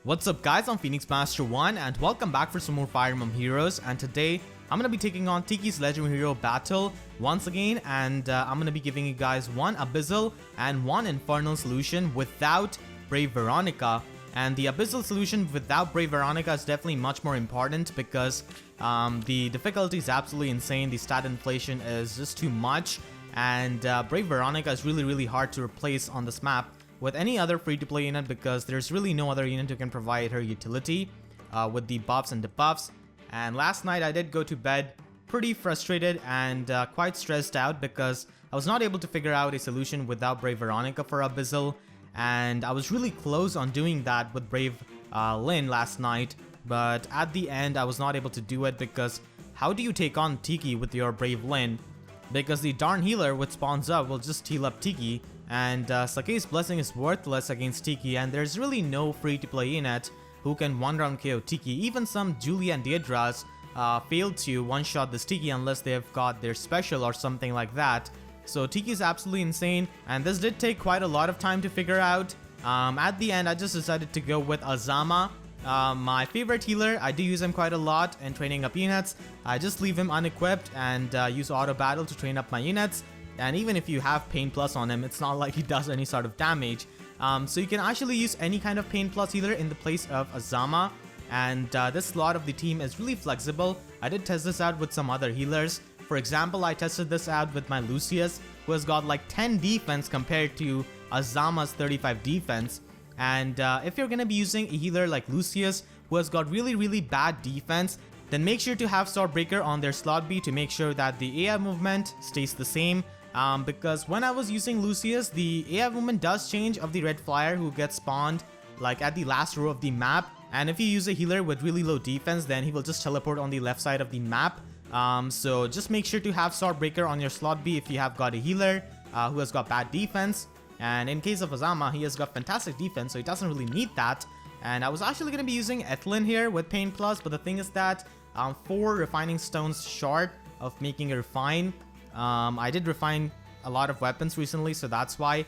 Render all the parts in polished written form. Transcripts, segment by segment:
What's up guys, I'm Phoenix Master 1 and welcome back for some more Fire Emblem Heroes, and today I'm going to be taking on Tiki's Legendary Hero Battle once again, and I'm going to be giving you guys one Abyssal and one Infernal Solution without Brave Veronica. And the Abyssal Solution without Brave Veronica is definitely much more important because the difficulty is absolutely insane, the stat inflation is just too much, and Brave Veronica is really hard to replace on this map with any other free-to-play unit because there's really no other unit who can provide her utility with the buffs and debuffs. And last night I did go to bed pretty frustrated and quite stressed out because I was not able to figure out a solution without Brave Veronica for Abyssal, and I was really close on doing that with Brave Lyn last night, but at the end I was not able to do it because how do you take on Tiki with your Brave Lyn? Because the darn healer which spawns up will just heal up Tiki, and Sake's Blessing is worthless against Tiki, and there's really no free-to-play unit who can one-round KO Tiki. Even some Julia and Deidras failed to one-shot this Tiki unless they have got their special or something like that. So Tiki is absolutely insane, and this did take quite a lot of time to figure out. At the end, I just decided to go with Azama. My favorite healer. I do use him quite a lot in training up units. I just leave him unequipped and use auto battle to train up my units. And even if you have Pain Plus on him, it's not like he does any sort of damage. So you can actually use any kind of Pain Plus healer in the place of Azama. And this slot of the team is really flexible. I did test this out with some other healers. For example, I tested this out with my Lucius, who has got like 10 defense compared to Azama's 35 defense. And if you're going to be using a healer like Lucius, who has got really bad defense, then make sure to have Swordbreaker on their slot B to make sure that the AI movement stays the same. Because when I was using Lucius, the AI movement does change of the red flyer who gets spawned like at the last row of the map. And if you use a healer with really low defense, then he will just teleport on the left side of the map. So just make sure to have Swordbreaker on your slot B if you have got a healer who has got bad defense. And in case of Azama, he has got fantastic defense, so he doesn't really need that. And I was actually going to be using Ethlyn here with Pain Plus, but the thing is that 4 refining stones short of making a refine. I did refine a lot of weapons recently, so that's why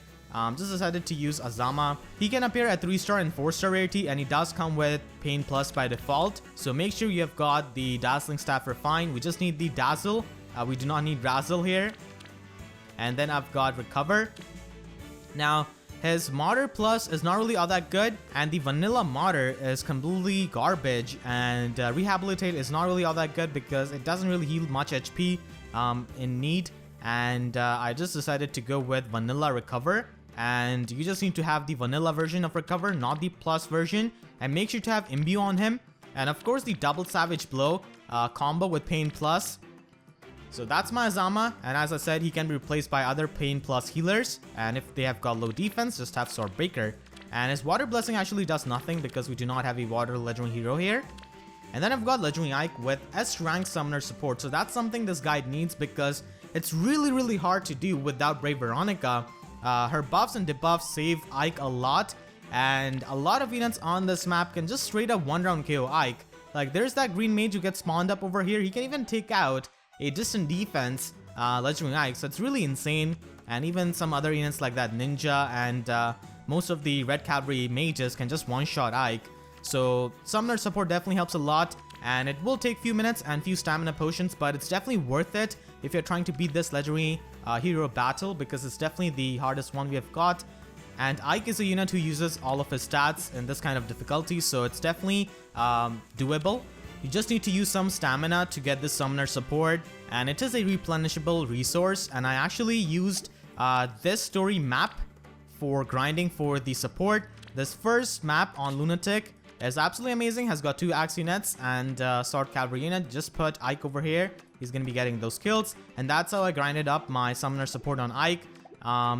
just decided to use Azama. He can appear at 3-star and 4-star rarity, and he does come with Pain Plus by default. So make sure you have got the Dazzling Staff Refine. We just need the Dazzle. We do not need Razzle here. And then I've got Recover. Now, his Martyr Plus is not really all that good, and the Vanilla Martyr is completely garbage, and Rehabilitate is not really all that good because it doesn't really heal much HP in need, and I just decided to go with Vanilla Recover, and you just need to have the vanilla version of Recover, not the plus version, and make sure to have Imbue on him, and of course the Double Savage Blow combo with Pain Plus. So that's my Azama, and as I said, he can be replaced by other Pain Plus healers, and if they have got low defense, just have Swordbreaker. And his Water Blessing actually does nothing because we do not have a Water Legendary Hero here. And then I've got Legendary Ike with S-Rank Summoner support, so that's something this guide needs because it's really hard to do without Brave Veronica. Her buffs and debuffs save Ike a lot, and a lot of units on this map can just straight up one-round KO Ike. Like there's that green mage who gets spawned up over here, he can even take out a distant defense Legendary Ike, so it's really insane. And even some other units like that Ninja and most of the Red Cavalry mages can just one-shot Ike. So Summoner support definitely helps a lot, and it will take few minutes and few stamina potions, but it's definitely worth it if you're trying to beat this Legendary Hero Battle because it's definitely the hardest one we have got. And Ike is a unit who uses all of his stats in this kind of difficulty, so it's definitely doable. You just need to use some stamina to get this Summoner support, and it is a replenishable resource, and I actually used this story map for grinding for the support. This first map on Lunatic is absolutely amazing, has got 2 axe units and sword cavalry unit. Just put Ike over here, he's going to be getting those kills, and that's how I grinded up my Summoner support on Ike.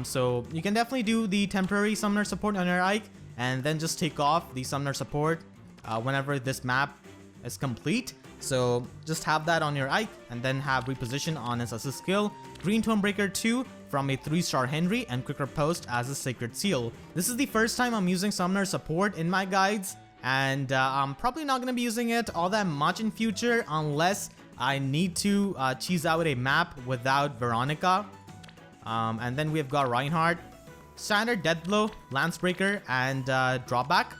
So you can definitely do the temporary Summoner support on your Ike, and then just take off the Summoner support whenever this map is complete. So just have that on your Ike, and then have reposition on his assist skill, Green Tomebreaker 2 from a 3-star Henry, and Quick Riposte as a Sacred Seal. This is the first time I'm using Summoner support in my guides, and I'm probably not going to be using it all that much in future unless I need to cheese out a map without Veronica. And then we've got Reinhardt, Standard Death Blow, Lance Breaker, and Drawback.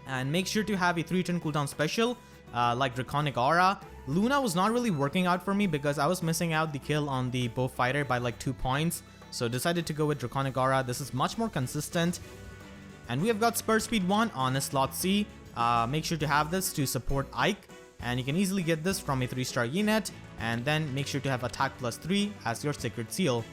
And make sure to have a 3-turn cooldown special like Draconic Aura. Luna was not really working out for me because I was missing out the kill on the bow fighter by like 2 points. So decided to go with Draconic Aura. This is much more consistent. And we have got Spur Speed 1 on a slot C. Make sure to have this to support Ike. And you can easily get this from a 3-star unit. And then make sure to have Attack plus 3 as your Sacred Seal.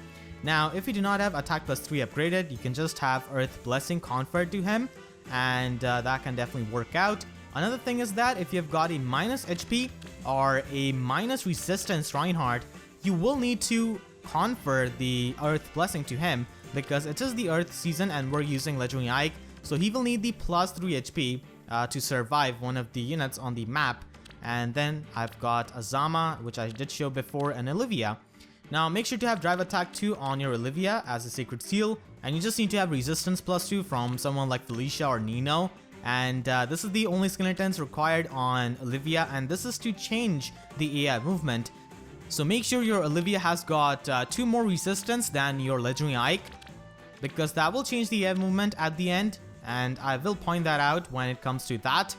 Now, if you do not have Attack plus 3 upgraded, you can just have Earth Blessing conferred to him. And that can definitely work out. Another thing is that if you've got a minus HP or a minus resistance Reinhardt, you will need to confer the Earth Blessing to him because it is the Earth season and we're using Legendary Ike, so he will need the plus 3 HP to survive one of the units on the map. And then I've got Azama, which I did show before, and Olivia. Now make sure to have Drive Attack 2 on your Olivia as a Sacred Seal, and you just need to have Resistance plus 2 from someone like Felicia or Nino. And this is the only skill instance required on Olivia, and this is to change the AI movement. So make sure your Olivia has got 2 more resistance than your Legendary Ike, because that will change the AI movement at the end, and I will point that out when it comes to that.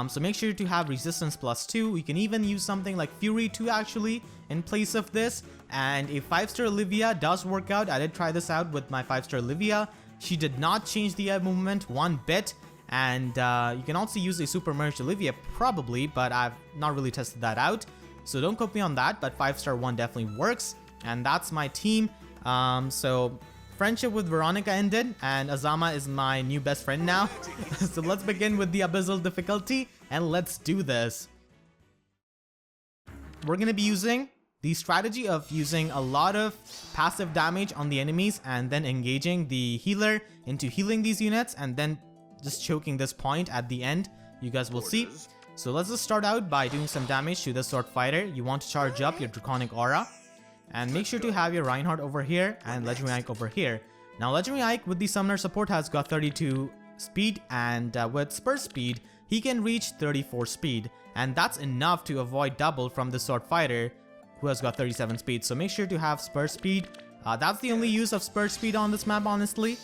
So make sure to have resistance plus 2. You can even use something like Fury 2 actually in place of this. And a 5-star Olivia does work out. I did try this out with my 5-star Olivia. She did not change the AI movement one bit. And you can also use a Super Merged Olivia probably, but I've not really tested that out. So don't quote me on that, but 5-star one definitely works. And that's my team. So friendship with Veronica ended, and Azama is my new best friend now. So let's begin with the Abyssal difficulty, and let's do this. We're going to be using the strategy of using a lot of passive damage on the enemies and then engaging the healer into healing these units and then just choking this point at the end. You guys will see. So let's just start out by doing some damage to the sword fighter. You want to charge up your Draconic Aura. And make sure to have your Reinhardt over here and Legendary Ike over here. Now Legendary Ike with the summoner support has got 32 speed, and with Spur Speed he can reach 34 speed. And that's enough to avoid double from the sword fighter who has got 37 speed. So make sure to have Spur Speed. That's the only use of Spur Speed on this map, honestly.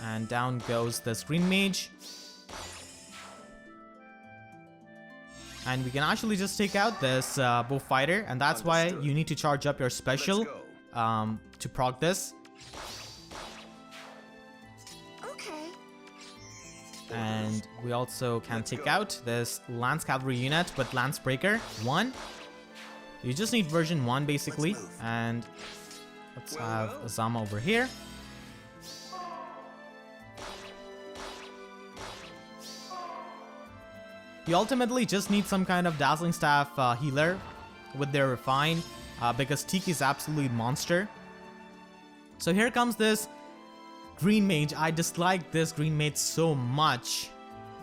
And down goes this green mage. And we can actually just take out this bow fighter, and that's why you need to charge up your special to proc this. Okay. And we also can take out this Lance Cavalry unit with Lance Breaker 1. You just need version 1 basically. And let's have Azama over here. You ultimately just need some kind of Dazzling Staff healer with their Refine because Tiki is absolutely monster. So here comes this Green Mage. I dislike this Green Mage so much.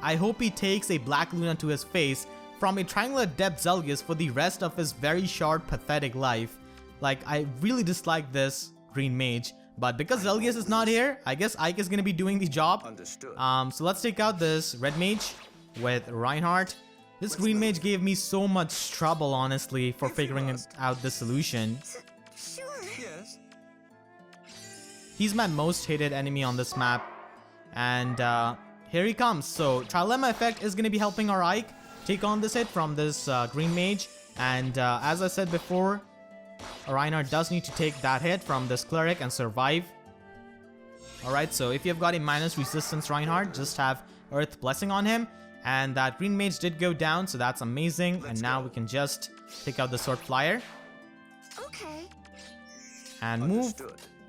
I hope he takes a Black Luna to his face from a Triangular Depth Zelgius for the rest of his very short, pathetic life. Like, I really dislike this Green Mage. But because Zelgius is not here, I guess Ike is going to be doing the job. Understood. So let's take out this Red Mage with Reinhardt. This Green Mage gave me so much trouble, honestly, for figuring out the solution. Sure. Yes. He's my most hated enemy on this map. And here he comes. So Trilemma Effect is going to be helping our Ike take on this hit from this Green Mage. And as I said before, Reinhardt does need to take that hit from this Cleric and survive. Alright, so if you've got a minus resistance Reinhardt, just have Earth Blessing on him. And that Green Mage did go down, so that's amazing. And now we can just take out the Sword Flyer. Okay. And move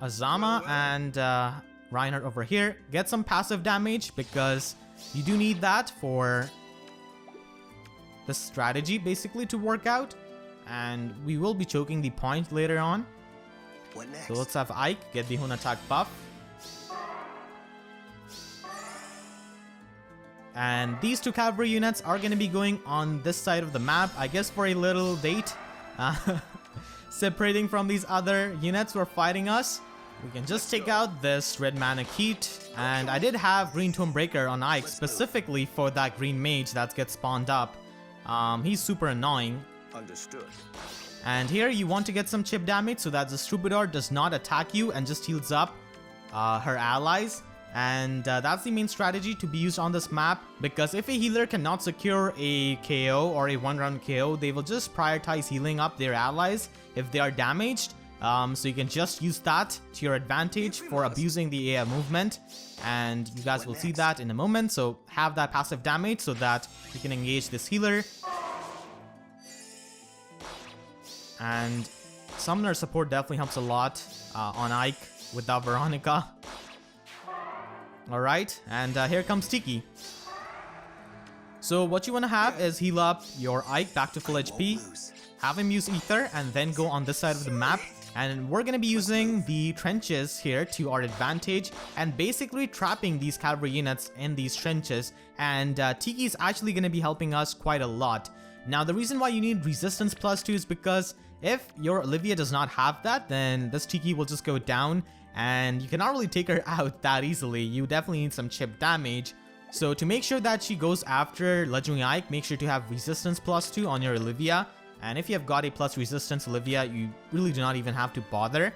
Azama and Reinhardt over here. Get some passive damage because you do need that for the strategy basically to work out. And we will be choking the point later on. What next? So let's have Ike get the Hun attack buff. And these two cavalry units are going to be going on this side of the map, I guess for a little date. Separating from these other units who are fighting us. We can just take out this Red Mana Keat. And I did have Green Tomb Breaker on Ike specifically for that Green Mage that gets spawned up. He's super annoying. Understood. And here you want to get some chip damage so that this Troubadour does not attack you and just heals up her allies. And that's the main strategy to be used on this map, because if a healer cannot secure a KO or a one-round KO, they will just prioritize healing up their allies if they are damaged. So you can just use that to your advantage for abusing the AI movement, and you guys will see that in a moment. So have that passive damage so that you can engage this healer. And summoner support definitely helps a lot on Ike with No Veronica. Alright, and here comes Tiki. So what you want to have is heal up your Ike back to full HP, have him use Ether, and then go on this side of the map. And we're going to be using the trenches here to our advantage and basically trapping these cavalry units in these trenches. And Tiki is actually going to be helping us quite a lot. Now, the reason why you need resistance +2 is because if your Olivia does not have that, then this Tiki will just go down and you cannot really take her out that easily. You definitely need some chip damage. So to make sure that she goes after Legendary Ike, make sure to have resistance +2 on your Olivia. And if you have got a plus resistance Olivia, you really do not even have to bother.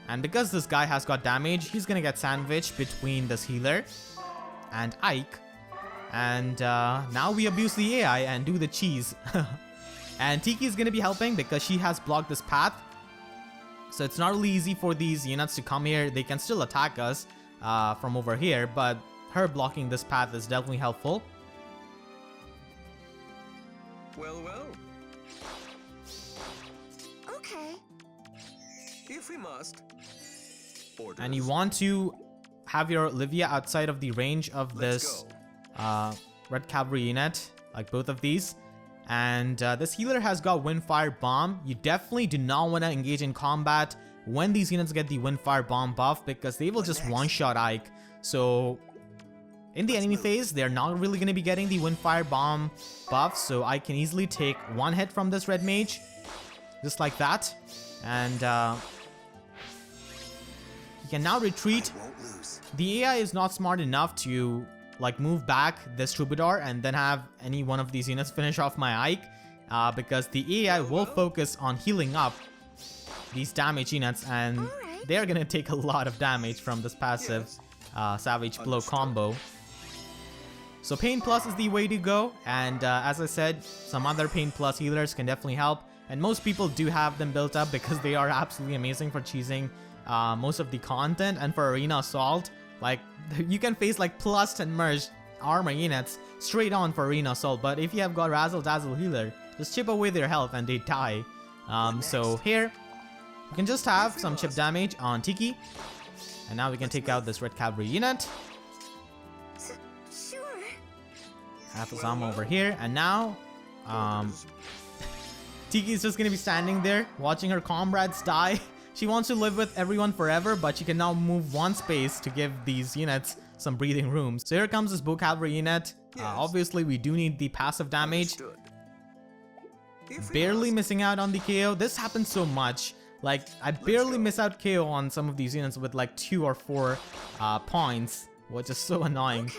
And because this guy has got damage, he's gonna get sandwiched between this healer and Ike. And now we abuse the AI and do the cheese. And Tiki is gonna be helping because she has blocked this path. So it's not really easy for these units to come here. They can still attack us from over here, but her blocking this path is definitely helpful. Well. Okay. If we must. Orders. And you want to have your Olivia outside of the range of this red cavalry unit, like both of these. And this healer has got Windfire Bomb. You definitely do not want to engage in combat when these units get the Windfire Bomb buff, because they will just one-shot Ike. So in the enemy phase, they're not really going to be getting the Windfire Bomb buff, so I can easily take one hit from this red mage, just like that. And he can now retreat. The AI is not smart enough to like move back this Troubadour and then have any one of these units finish off my Ike, because the AI will focus on healing up these damage units, and they're gonna take a lot of damage from this passive Savage Blow combo. So Pain Plus is the way to go, and as I said, some other Pain Plus healers can definitely help, and most people do have them built up because they are absolutely amazing for cheesing most of the content. And for Arena Assault, like you can face like plus 10 merged armor units straight on for Arena Assault, but if you have got Razzle Dazzle healer, just chip away their health and they die. So here we can just have some chip damage on Tiki, and now we can take out this red cavalry unit. Sure. Have Azama over here, and now Tiki is just gonna be standing there watching her comrades die. She wants to live with everyone forever, but she can now move one space to give these units some breathing room. So here comes this bow cavalry unit. Obviously, we do need the passive damage. Barely missing out on the KO. This happens so much. Like, I barely miss out KO on some of these units with like 2 or 4 points, which is so annoying.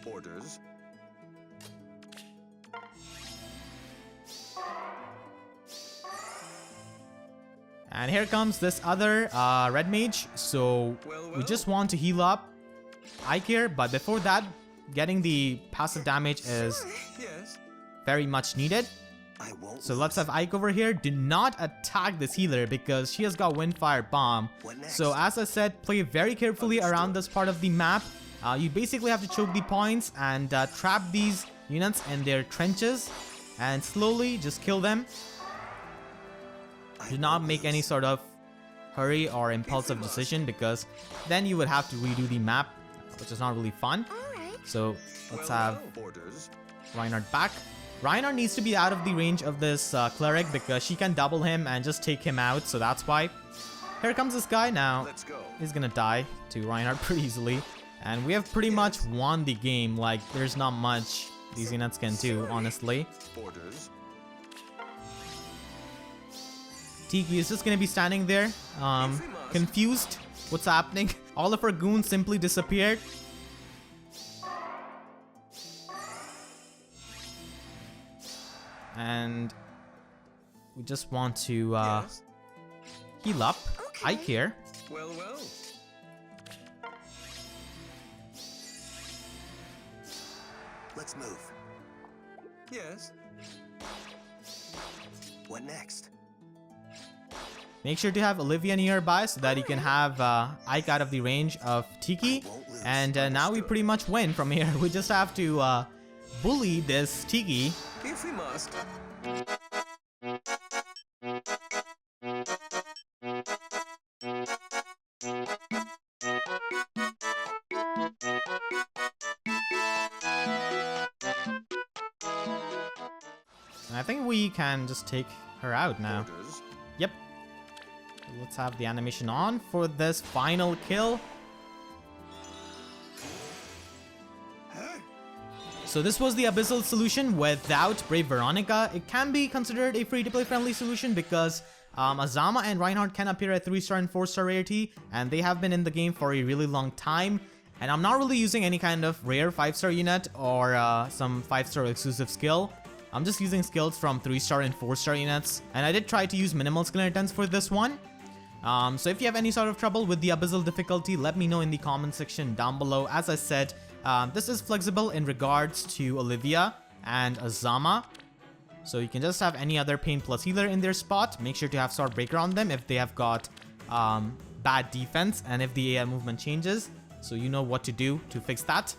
Orders. And here comes this other red mage. So we just want to heal up Ike here, but before that, getting the passive damage is very much needed. So let's have Ike over here. Do not attack this healer because she has got Windfire Bomb. So as I said, play very carefully around this part of the map. You basically have to choke the points and trap these units in their trenches and slowly just kill them. Do not make any sort of hurry or impulsive decision, because then you would have to redo the map, which is not really fun. So let's have Reinhardt back. Reinhardt needs to be out of the range of this cleric because she can double him and just take him out, so that's why. Here comes this guy now. He's gonna die to Reinhardt pretty easily. And we have pretty much won the game. Like, there's not much these units can do, honestly. Tiki is just gonna be standing there, confused what's happening. All of her goons simply disappeared. And we just want to heal up Ike here. Let's move. Yes. What next? Make sure to have Olivia nearby so that you can have Ike out of the range of Tiki. And now we pretty much win from here. We just have to bully this Tiki. If we must. I think we can just take her out now. Orders. Yep. Let's have the animation on for this final kill. So this was the Abyssal solution without Brave Veronica. It can be considered a free-to-play friendly solution because Azama and Reinhardt can appear at 3-star and 4-star rarity, and they have been in the game for a really long time. And I'm not really using any kind of rare 5-star unit or some 5-star exclusive skill. I'm just using skills from 3-star and 4-star units. And I did try to use minimal skill inheritance for this one. So if you have any sort of trouble with the Abyssal difficulty, let me know in the comment section down below. As I said, this is flexible in regards to Olivia and Azama. So you can just have any other Pain plus Healer in their spot. Make sure to have Sword Breaker on them if they have got bad defense and if the AI movement changes. So you know what to do to fix that.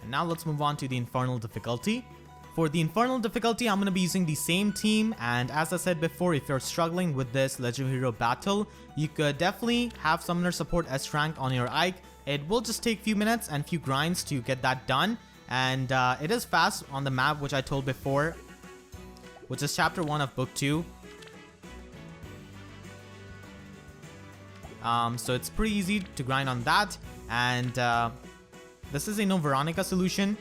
And now let's move on to the Infernal difficulty. For the Infernal difficulty, I'm going to be using the same team, and as I said before, if you're struggling with this Legendary Hero Battle, you could definitely have Summoner Support S rank on your Ike. It will just take few minutes and few grinds to get that done, and it is fast on the map, which I told before, which is Chapter 1 of Book 2. So it's pretty easy to grind on that, and this is a No Veronica solution.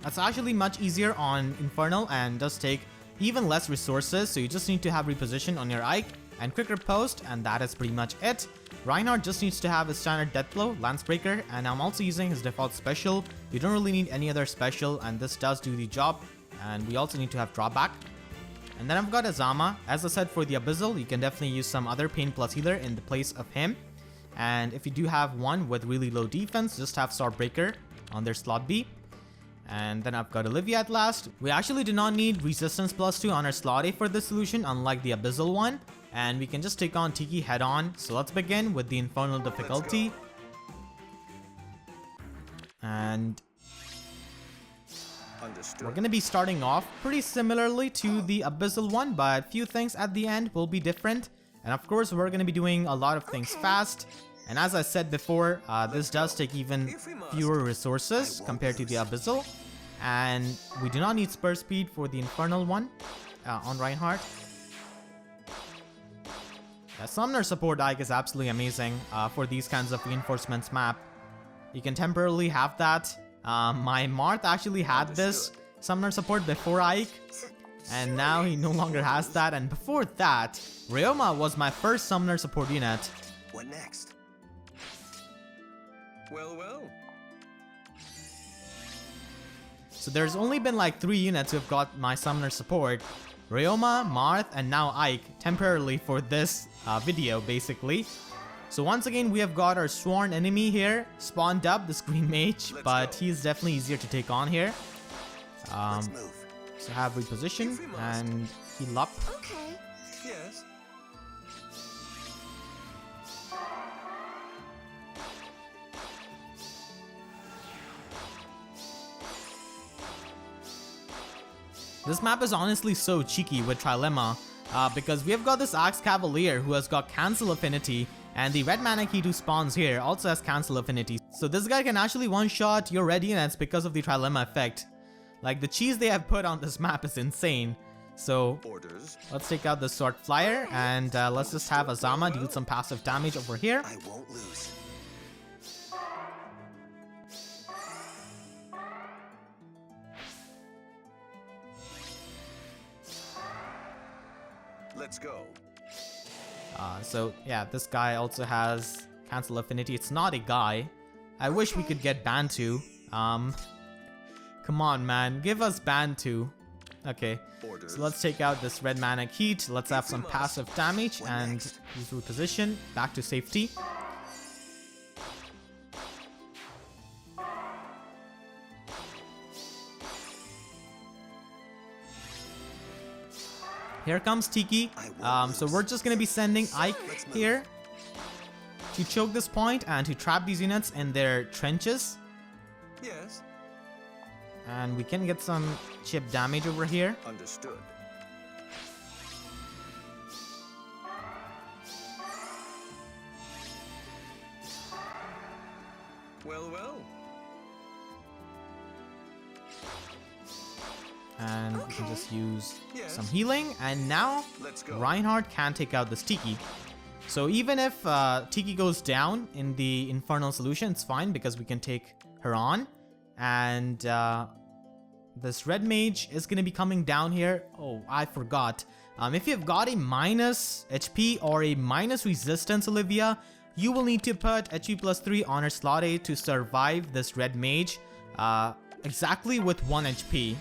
That's actually much easier on Infernal and does take even less resources, so you just need to have reposition on your Ike and quick riposte, and that is pretty much it. Reinhardt just needs to have his standard death blow, lance breaker, and I'm also using his default special. You don't really need any other special, and this does do the job. And we also need to have drawback. And then I've got Azama. As I said, for the Abyssal, you can definitely use some other Pain plus Healer in the place of him. And if you do have one with really low defense, just have Sword Breaker on their slot B. And then I've got Olivia at last. We actually do not need resistance +2 on our slot A for this solution, unlike the Abyssal one. And we can just take on Tiki head on. So let's begin with the Infernal difficulty. And Understood. we're going to be starting off pretty similarly to the Abyssal one, but few things at the end will be different. And of course, we're going to be doing a lot of things fast. And as I said before, this does take even fewer resources compared to the Abyssal. And we do not need spur speed for the Infernal one on Reinhardt. Summoner support Ike is absolutely amazing for these kinds of reinforcements map. You can temporarily have that. My Marth actually had this Summoner support before Ike. And now he no longer has that. And before that, Ryoma was my first Summoner support unit. What next? Well, well. So there's only been like 3 units who have got my Summoner support. Ryoma, Marth, and now Ike, temporarily for this video, basically. So once again, we have got our sworn enemy here, spawned up, the Green Mage, but he's definitely easier to take on here. Let's move. So have reposition and heal up. Okay. Yes. This map is honestly so cheeky with Trilemma, because we have got this Axe Cavalier who has got Cancel Affinity, and the red mana key who spawns here also has Cancel Affinity. So this guy can actually one-shot your red units because of the Trilemma effect. Like, the cheese they have put on this map is insane. So Orders. let's take out the Sword Flyer, and let's just have Azama deal some passive damage over here. I won't lose. Let's go. So yeah, this guy also has Cancel Affinity. It's not a guy. I wish we could get Bantu. Come on, man. Give us Bantu. Okay. Orders. So let's take out this red mana Heat. Let's have some passive damage and use reposition. Back to safety. Here comes Tiki. So we're just gonna be sending Ike here to choke this point and to trap these units in their trenches. Yes. And we can get some chip damage over here. Understood. Well, well. And we can just use Yes. some healing. And now Let's go. Reinhardt can take out this Tiki. So even if Tiki goes down in the Infernal Solution, it's fine because we can take her on. And this red mage is going to be coming down here. Oh, I forgot. If you've got a minus HP or a minus resistance Olivia, you will need to put HP +3 on her slot A to survive this red mage exactly with 1 HP.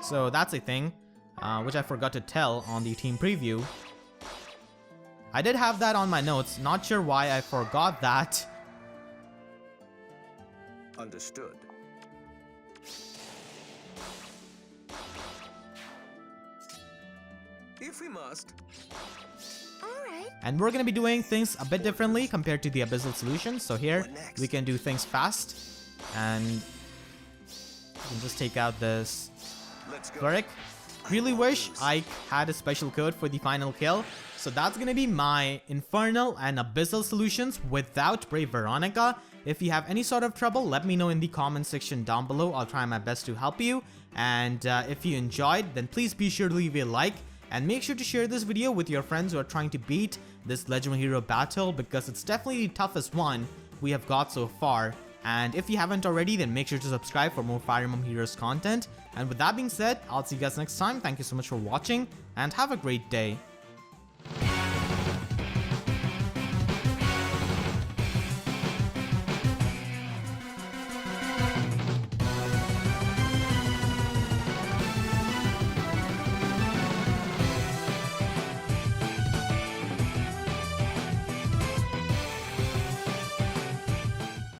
So that's a thing, which I forgot to tell on the team preview. I did have that on my notes, not sure why I forgot that. Understood. If we must. Alright. And we're going to be doing things a bit differently compared to the Abyssal Solution. So here, What next? we can do things fast. And we can just take out this Let's go. cleric. Really wish Ike had a special code for the final kill. So that's going to be my Infernal and Abyssal solutions without Brave Veronica. If you have any sort of trouble, let me know in the comment section down below. I'll try my best to help you. And if you enjoyed, then please be sure to leave a like. And make sure to share this video with your friends who are trying to beat this Legendary Hero battle, because it's definitely the toughest one we have got so far. And if you haven't already, then make sure to subscribe for more Fire Emblem Heroes content. And with that being said, I'll see you guys next time. Thank you so much for watching and have a great day.